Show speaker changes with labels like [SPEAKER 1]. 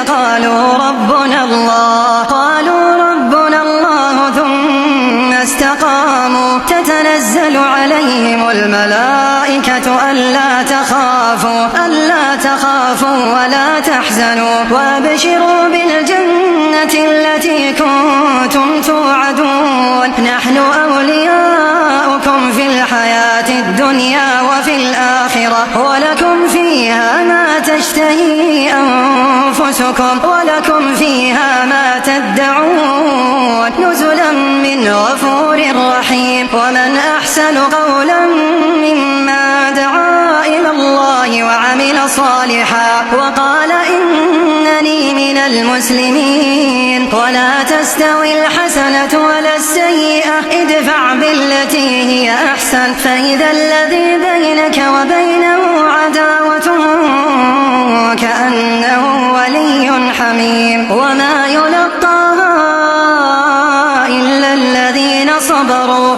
[SPEAKER 1] قالوا ربنا الله ثم استقاموا تتنزل عليهم الملائكة ألا تخافوا ولا تحزنوا وأبشروا بالجنة التي كنتم توعدون نحن أولياؤكم في الحياة الدنيا وفي الآخرة ولكم فيها ما تشتهي أنفسكم ولكم فيها ما تدعون نزلا من غفور رحيم. ومن أحسن قولا ممن دعا إلى الله وعمل صالحا وقال إنني من المسلمين. ولا تستوي الحسنة ولا السيئة ادفع بالتي هي أحسن فإذا الذي بينك وبينه عداوة كأنه ولي حميم. وما يلقاها إلا الذين صبروا